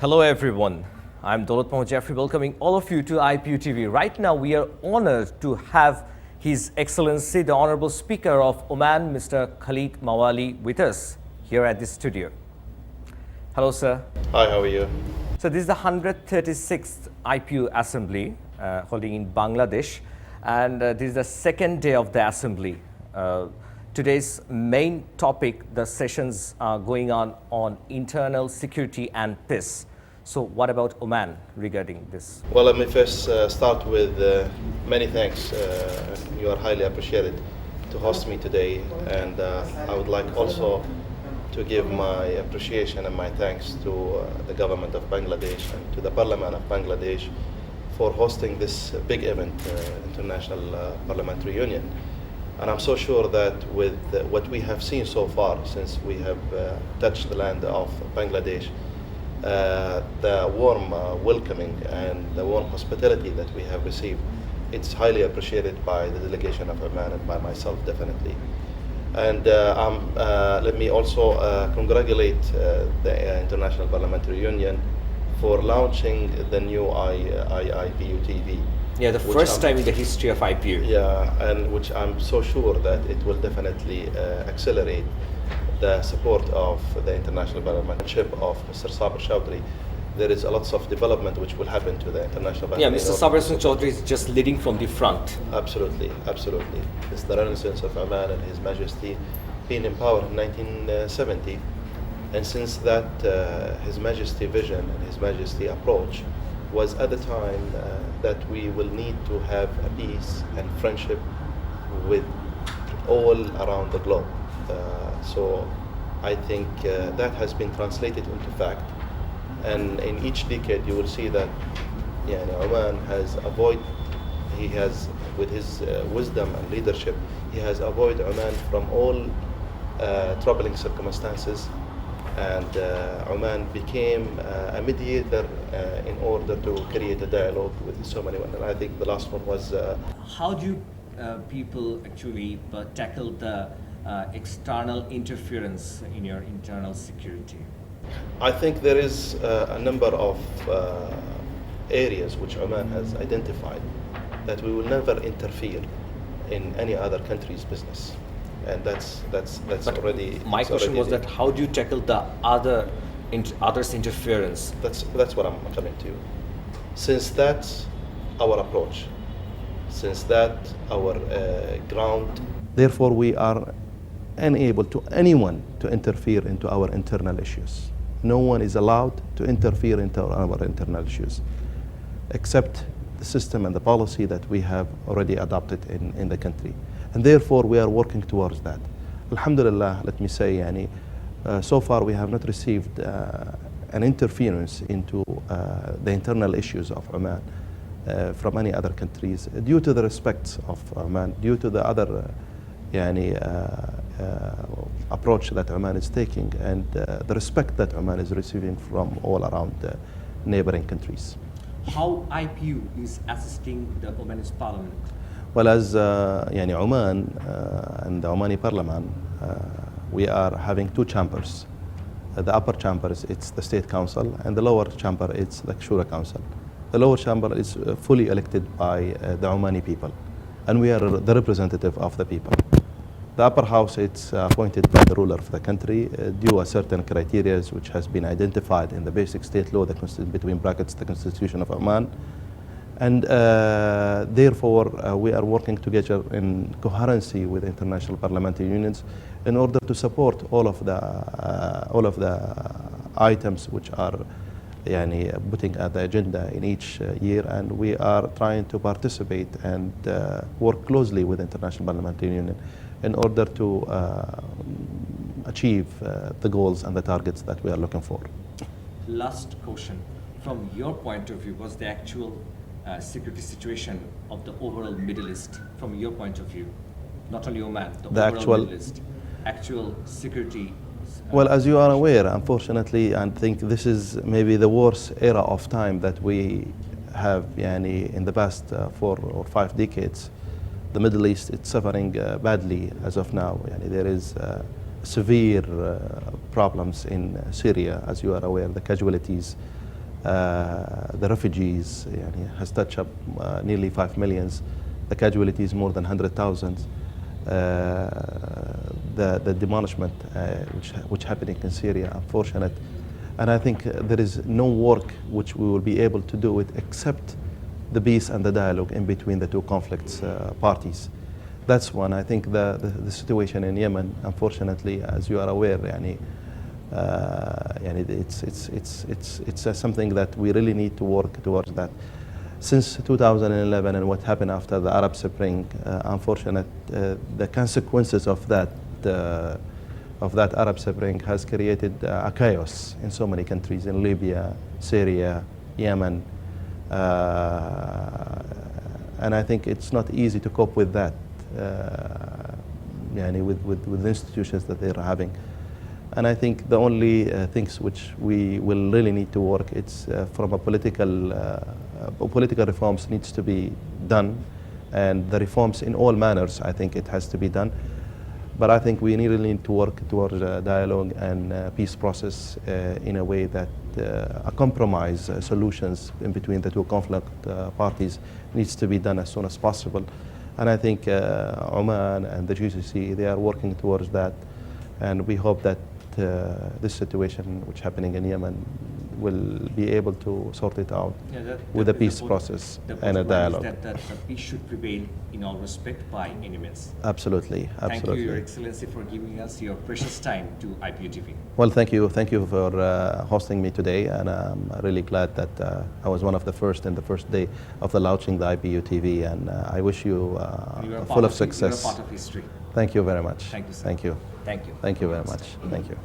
Hello everyone, I'm Dawlat Jeffrey welcoming all of you to IPU TV. Right now we are honored to have His Excellency the Honorable Speaker of Oman, Mr. Khalid Mawali with us here at this studio. Hello sir. Hi, how are you? So this is the 136th IPU Assembly holding in Bangladesh, and this is the second day of the Assembly. Today's main topic, the sessions are going on internal security and peace. So what about Oman regarding this? Well, let me first start with many thanks. You are highly appreciated to host me today, and I would like also to give my appreciation and my thanks to the government of Bangladesh and to the Parliament of Bangladesh for hosting this big event, International Parliamentary Union. And I'm so sure that with what we have seen so far since we have touched the land of Bangladesh, the warm welcoming and the warm hospitality that we have received, it's highly appreciated by the delegation of Oman and by myself definitely. And let me also congratulate the International Parliamentary Union for launching the new IPU TV. Yeah, the first time in the history of IPU. Yeah, and which I'm so sure that it will definitely accelerate the support of the international parliamentship of Mr. Sabir Chowdhury. There is a lot of development which will happen to the international parliament. Yeah, Mr. Sabir Chowdhury is just leading from the front. Absolutely, absolutely. It's the Renaissance of Oman and His Majesty being in power in 1970. And since that, His Majesty vision and His Majesty approach was at the time that we will need to have a peace and friendship with all around the globe. So I think that has been translated into fact. And in each decade you will see that Oman has with his wisdom and leadership, he has avoided Oman from all troubling circumstances. And Oman became a mediator in order to create a dialogue with so many women. And I think the last one was... How do people actually tackle the external interference in your internal security? I think there is a number of areas which Oman has identified that we will never interfere in any other country's business. And that's but already. My question was that how do you tackle the others' interference? That's what I'm coming to. Since that's our approach, since that our ground. Therefore, we are unable to anyone to interfere into our internal issues. No one is allowed to interfere into our internal issues, except the system and the policy that we have already adopted in the country. And therefore, we are working towards that. Alhamdulillah, let me say, so far we have not received an interference into the internal issues of Oman from any other countries due to the respect of Oman, due to the other approach that Oman is taking and the respect that Oman is receiving from all around the neighboring countries. How IPU is assisting the Omanese parliament? Well, as Oman and the Omani Parliament, we are having two chambers. The upper chamber it's the State Council, and the lower chamber it's the Shura Council. The lower chamber is fully elected by the Omani people, and we are the representative of the people. The upper house it's appointed by the ruler of the country due a certain criteria which has been identified in the basic state law, between brackets the Constitution of Oman. And therefore, we are working together in coherency with international parliamentary unions in order to support all of the items which are putting at the agenda in each year. And we are trying to participate and work closely with international parliamentary union in order to achieve the goals and the targets that we are looking for. Last question. From your point of view, was the actual security situation of the overall Middle East, from your point of view, not only Oman, the overall Middle East, actual security? Well, as you are aware, unfortunately, I think this is maybe the worst era of time that we have in the past 4 or 5 decades. The Middle East is suffering badly as of now. There is severe problems in Syria, as you are aware, the casualties The refugees has touched up nearly 5 million. The casualties more than 100,000. The demolishment which happening in Syria, unfortunate. And I think there is no work which we will be able to do it except the peace and the dialogue in between the two conflicts parties. That's one. I think the situation in Yemen, unfortunately, as you are aware, it's something that we really need to work towards that. Since 2011 and what happened after the Arab Spring, unfortunate, the consequences of that Arab Spring has created a chaos in so many countries, in Libya, Syria, Yemen, and I think it's not easy to cope with that, with the institutions that they're having. And I think the only things which we will really need to work, it's from a political reforms needs to be done, and the reforms in all manners, I think it has to be done. But I think we really need to work towards a dialogue and peace process in a way that a compromise solutions in between the two conflict parties needs to be done as soon as possible. And I think Oman and the GCC, they are working towards that, and we hope that this situation which is happening in Yemen will be able to sort it out with a peace process and a dialogue. That the peace should prevail in all respect by any means. Absolutely, absolutely. Thank you, Your Excellency, for giving us your precious time to IPU TV. Well, thank you for hosting me today, and I'm really glad that I was one of the first in the first day of the launching the IPU TV, and I wish you full of success. You are part of history. Thank you very much. Thank you, sir. Thank you. Thank you. Thank you very much. Thank you.